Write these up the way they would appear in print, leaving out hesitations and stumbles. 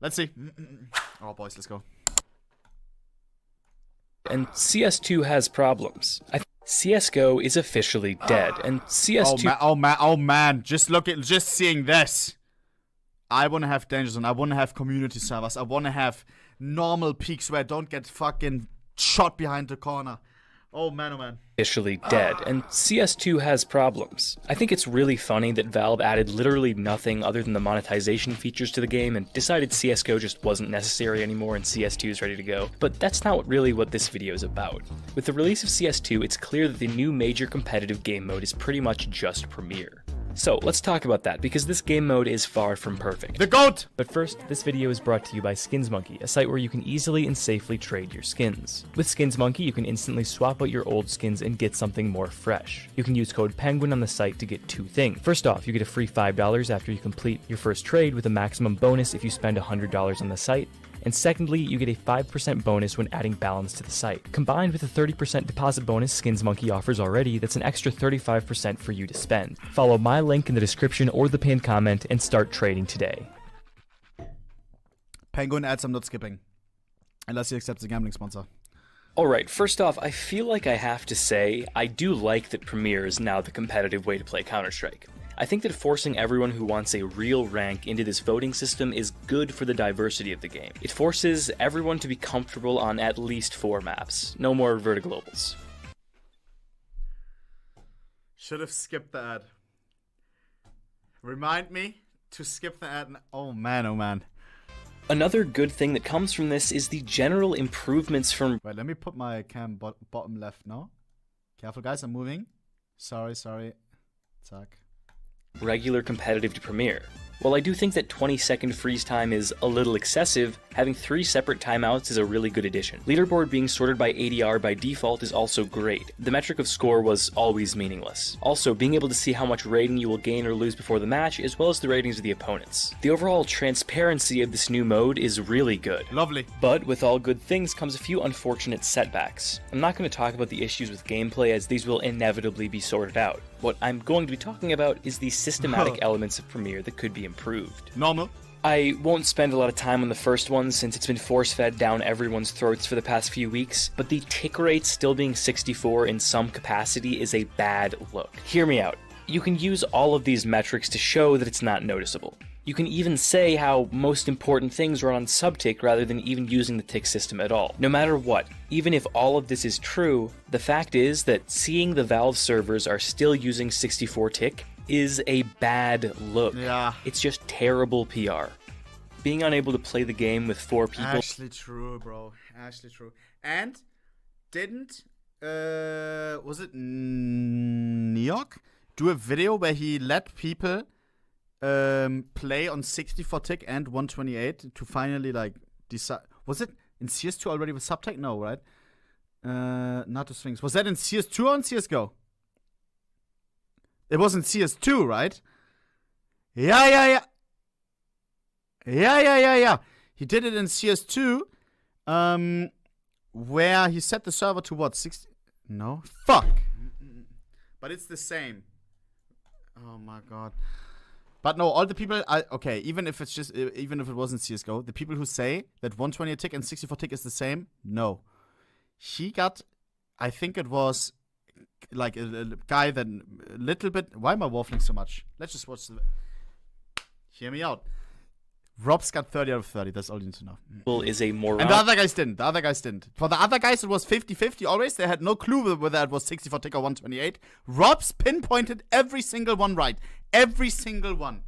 Let's see. Oh, boys, let's go. And CS2 has problems. CSGO is officially dead, and CS2... Oh man, just seeing this. I want to have danger zone. I want to have community servers. I want to have normal peaks where I don't get fucking shot behind the corner. Oh man. Officially dead, and CS2 has problems. I think it's really funny that Valve added literally nothing other than the monetization features to the game and decided CSGO just wasn't necessary anymore and CS2 is ready to go. But that's not really what this video is about. With the release of CS2, it's clear that the new major competitive game mode is pretty much just Premier. So let's talk about that, because this game mode is far from perfect. The GOAT! But first, this video is brought to you by SkinsMonkey, a site where you can easily and safely trade your skins. With SkinsMonkey, you can instantly swap out your old skins and get something more fresh. You can use code PENGUIN on the site to get two things. First off, you get a free $5 after you complete your first trade, with a maximum bonus if you spend $100 on the site. And secondly, you get a 5% bonus when adding balance to the site. Combined with the 30% deposit bonus SkinsMonkey offers already, that's an extra 35% for you to spend. Follow my link in the description or the pinned comment and start trading today. Penguin ads I'm not skipping. Unless he accepts a gambling sponsor. Alright, first off, I feel like I have to say, I do like that Premier is now the competitive way to play Counter-Strike. I think that forcing everyone who wants a real rank into this voting system is good for the diversity of the game. It forces everyone to be comfortable on at least 4 maps. No more vertiglobals. Should have skipped the ad. Remind me to skip the ad. Oh man. Another good thing that comes from this is the general improvements from... Wait, let me put my cam bottom left now. Careful guys, I'm moving. Sorry. Zack. Regular competitive to Premier. While I do think that 20-second freeze time is a little excessive, having 3 separate timeouts is a really good addition. Leaderboard being sorted by ADR by default is also great. The metric of score was always meaningless. Also, being able to see how much rating you will gain or lose before the match, as well as the ratings of the opponents. The overall transparency of this new mode is really good. Lovely. But with all good things comes a few unfortunate setbacks. I'm not going to talk about the issues with gameplay, as these will inevitably be sorted out. What I'm going to be talking about is the systematic elements of Premier that could be improved. Normal. I won't spend a lot of time on the first one since it's been force-fed down everyone's throats for the past few weeks, but the tick rate still being 64 in some capacity is a bad look. Hear me out. You can use all of these metrics to show that it's not noticeable. You can even say how most important things run on subtick rather than even using the tick system at all. No matter what, even if all of this is true, the fact is that seeing the Valve servers are still using 64 tick is a bad look. Yeah. It's just terrible PR. Being unable to play the game with 4 people... Actually true, bro. Actually true. And didn't, was it Neok do a video where he let people play on 64 tick and 128 to finally like decide? Was it in CS2 already with subtick? No, right? Not the Sphinx. Was that in CS2 or in CSGO? It was in CS2, right? Yeah. He did it in CS2, where he set the server to what, 60? No? Fuck! But it's the same. Oh my god. But no, all the people, okay, even if it wasn't CSGO, the people who say that 128 tick and 64 tick is the same, no. He got, I think it was like a guy that a little bit, why am I waffling so much? Let's just watch the, hear me out. Rob's got 30 out of 30, that's all you need to know. Is a moron. And the other guys didn't. For the other guys, it was 50-50 always. They had no clue whether it was 64 tick or 128. Rob's pinpointed every single one right. Every single one.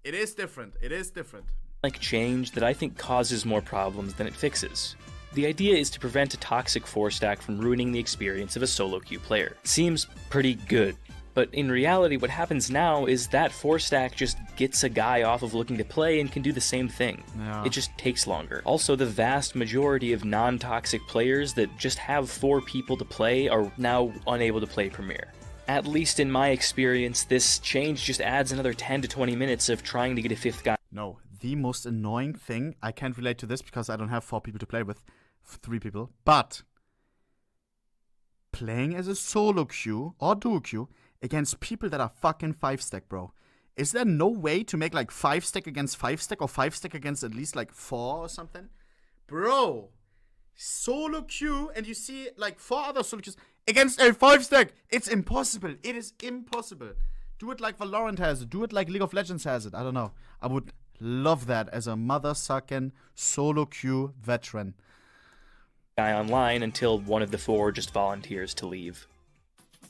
It is different. Like change that I think causes more problems than it fixes. The idea is to prevent a toxic 4-stack from ruining the experience of a solo queue player. Seems pretty good. But in reality, what happens now is that 4-stack just gets a guy off of looking to play and can do the same thing. Yeah. It just takes longer. Also, the vast majority of non-toxic players that just have 4 people to play are now unable to play Premier. At least in my experience, this change just adds another 10 to 20 minutes of trying to get a 5th guy. No, the most annoying thing, I can't relate to this because I don't have 4 people to play with, 3 people, but playing as a solo queue or duo queue against people that are fucking 5-stack, bro. is there no way to make like 5-stack against 5-stack or 5-stack against at least like 4 or something? Bro, solo queue, and you see like 4 other solo queues against a 5-stack. It's impossible. It is impossible. Do it like Valorant has it. Do it like League of Legends has it. I don't know. I would love that as a mother-sucking solo queue veteran. Guy online until one of the 4 just volunteers to leave.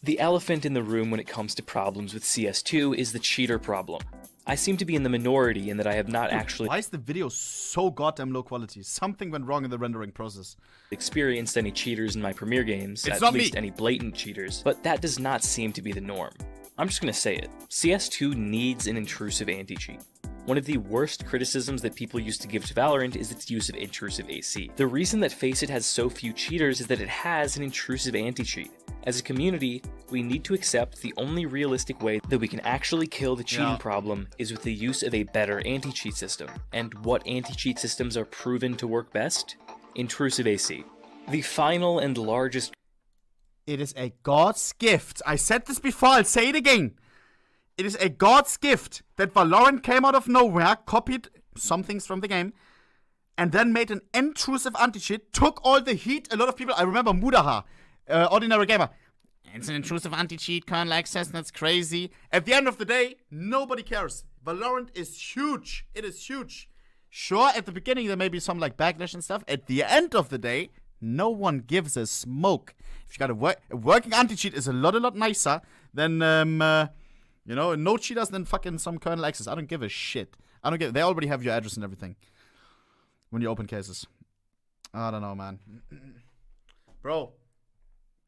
The elephant in the room when it comes to problems with CS2 is the cheater problem. I seem to be in the minority in that I have not actually Why is the video so goddamn low quality? Something went wrong in the rendering process. experienced any cheaters in my Premiere games, It's at not least me. any blatant cheaters, but that does not seem to be the norm. I'm just gonna say it. CS2 needs an intrusive anti-cheat. One of the worst criticisms that people used to give to Valorant is its use of intrusive AC. The reason that FACEIT has so few cheaters is that it has an intrusive anti-cheat. As a community, we need to accept the only realistic way that we can actually kill the cheating problem is with the use of a better anti-cheat system. And what anti-cheat systems are proven to work best? Intrusive AC. The final and largest It is a God's gift. I said this before, I'll say it again. It is a God's gift that Valorant came out of nowhere, copied some things from the game, and then made an intrusive anti-cheat, took all the heat. A lot of people, I remember Mudaha, Ordinary Gamer. It's an intrusive anti-cheat, kernel access, that's crazy. At the end of the day, nobody cares. Valorant is huge. It is huge. Sure, at the beginning there may be some like backlash and stuff. At the end of the day, no one gives a smoke. If you got a working anti-cheat is a lot nicer than, you know, no cheaters than fucking some kernel access. I don't give a shit. I don't give. They already have your address and everything when you open cases. I don't know, man. Bro,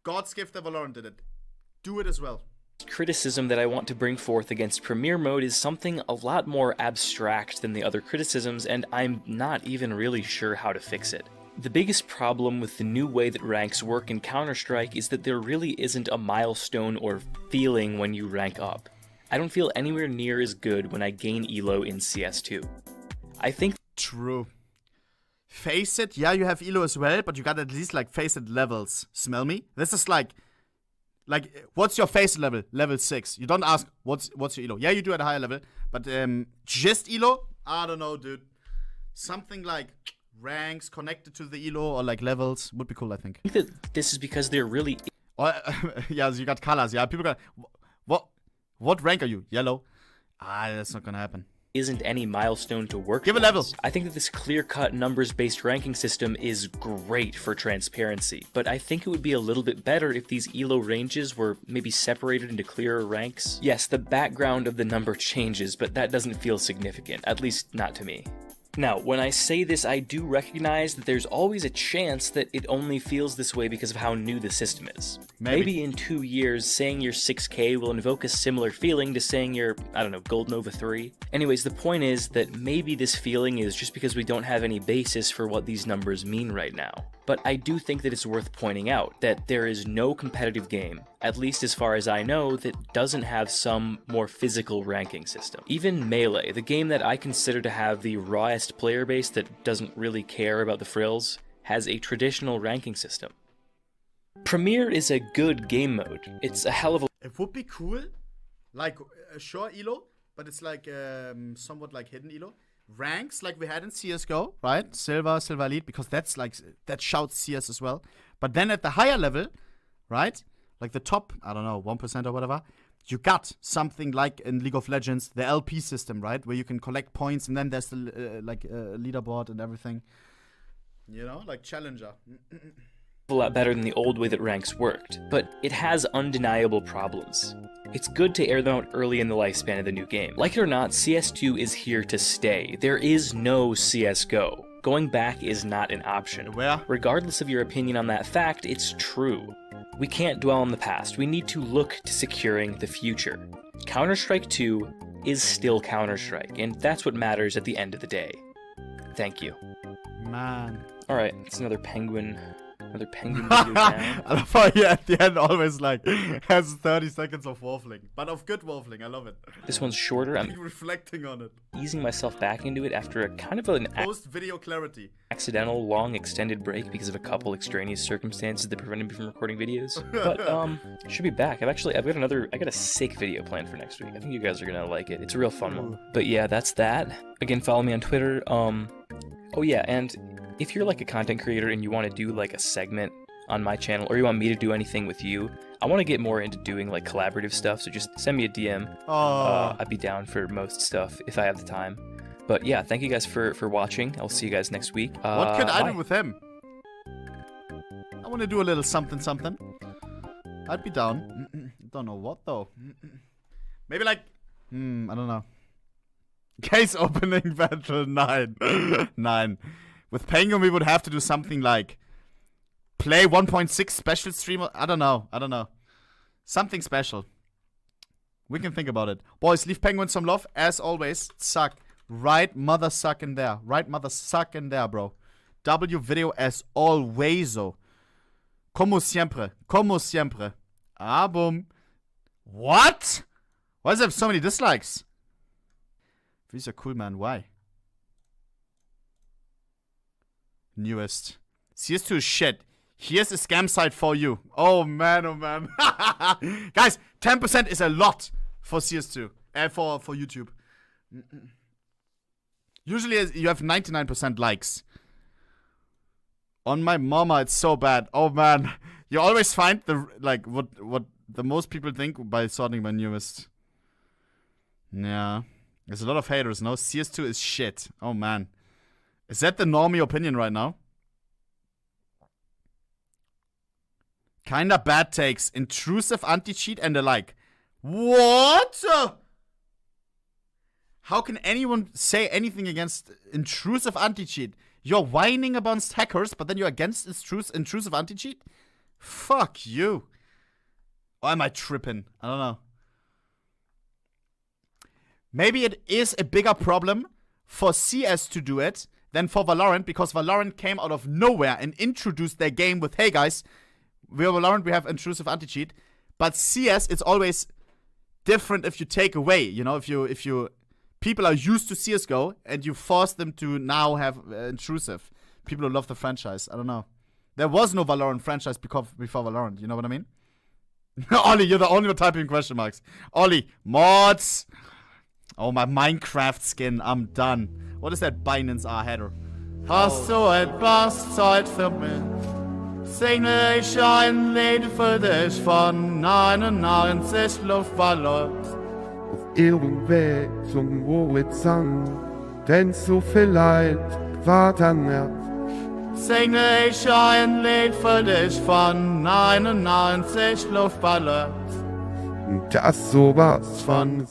God's gift that Valorant did it. Do it as well. criticism that I want to bring forth against Premiere Mode is something a lot more abstract than the other criticisms, and I'm not even really sure how to fix it. The biggest problem with the new way that ranks work in Counter-Strike is that there really isn't a milestone or feeling when you rank up. I don't feel anywhere near as good when I gain elo in CS2. I think True. FACEIT, yeah, you have elo as well, but you got at least like FACEIT levels. Smell me? This is like, what's your FACEIT level? Level 6. You don't ask what's your elo. Yeah, you do at a higher level, but just elo? I don't know, dude. Something like ranks connected to the elo or like levels would be cool, I think. that this is because there really Or, yeah, so you got colors. Yeah, people got what rank are you? Yellow. That's not gonna happen. isn't any milestone to work Give a towards. level. I think that this clear-cut numbers-based ranking system is great for transparency, but I think it would be a little bit better if these elo ranges were maybe separated into clearer ranks. Yes, the background of the number changes, but that doesn't feel significant, at least not to me. Now, when I say this, I do recognize that there's always a chance that it only feels this way because of how new the system is. Maybe in 2 years, saying you're 6K will invoke a similar feeling to saying you're, I don't know, Gold Nova 3. Anyways, the point is that maybe this feeling is just because we don't have any basis for what these numbers mean right now. But I do think that it's worth pointing out that there is no competitive game, at least as far as I know, that doesn't have some more physical ranking system. Even Melee, the game that I consider to have the rawest player base that doesn't really care about the frills, has a traditional ranking system. Premiere is a good game mode. It's a hell of a It would be cool, like a sure elo, but it's like somewhat like hidden elo. Ranks like we had in CSGO, right? Silver, Silver Elite, because that's like, that shouts CS as well. But then at the higher level, right? Like the top, I don't know, 1% or whatever, you got something like in League of Legends, the LP system, right? Where you can collect points and then there's the leaderboard and everything. You know, like Challenger. lot better than the old way that ranks worked, but it has undeniable problems. It's good to air them out early in the lifespan of the new game. Like it or not, CS2 is here to stay. There is no CSGO. Going back is not an option. Where? Regardless of your opinion on that fact, it's true. We can't dwell on the past. We need to look to securing the future. Counter-Strike 2 is still Counter-Strike, and that's what matters at the end of the day. Thank you. Man. Alright, it's another penguin Another penguin video down. I love how he at the end always like has 30 seconds of waffling. But of good waffling, I love it. This one's shorter. I'm reflecting on it. easing myself back into it after a kind of an Post-video clarity. accidental long extended break because of a couple extraneous circumstances that prevented me from recording videos. But should be back. I got a sick video planned for next week. I think you guys are gonna like it. It's a real fun one. But yeah, that's that. Again, follow me on Twitter. Oh yeah, and if you're like a content creator and you want to do like a segment on my channel, or you want me to do anything with you, I want to get more into doing like collaborative stuff, so just send me a DM. I'd be down for most stuff if I have the time. But yeah, thank you guys for watching. I'll see you guys next week. What could I bye. do with him? I want to do a little something something. I'd be down. Don't know what though. Maybe like, I don't know. Case opening battle 9. 9. With Penguin, we would have to do something like play 1.6 special stream. I don't know. Something special. We can think about it. Boys, leave Penguin some love. As always, suck. Right mother suck in there. Right mother suck in there, bro. W video as always. Como siempre. Como siempre. Ah, boom. What? Why does it have so many dislikes? These are cool, man. Why? Newest. CS2 is shit. Here's a scam site for you. Oh man, oh man. Guys, 10% is a lot for CS2. For YouTube. Usually you have 99% likes. On my mama, it's so bad. Oh man. You always find the like what the most people think by sorting by newest. Yeah. There's a lot of haters, no? CS2 is shit. Oh man. Is that the normie opinion right now? Kinda bad takes. Intrusive anti-cheat and the like. What? How can anyone say anything against intrusive anti-cheat? You're whining against hackers, but then you're against intrusive anti-cheat? Fuck you. Or am I tripping? I don't know. Maybe it is a bigger problem for CS to do it than for Valorant, because Valorant came out of nowhere and introduced their game with, hey guys, we're Valorant, we have intrusive anti-cheat. But CS, it's always different if you take away, you know, if you people are used to CSGO and you force them to now have intrusive. People who love the franchise, I don't know. There was no Valorant franchise before Valorant, you know what I mean? Ollie, you're the only one typing question marks. Ollie, mods. Oh, my Minecraft skin, I'm done. What is that Binance R header? Hast du etwas Zeit für mich? Singe ich ein Lied für dich von 99 Luftballons. Auf ihrem Weg zum Horizont, denn so viel Leid war danach. Singe ich ein Lied für dich von 99 Luftballons. Das sowas von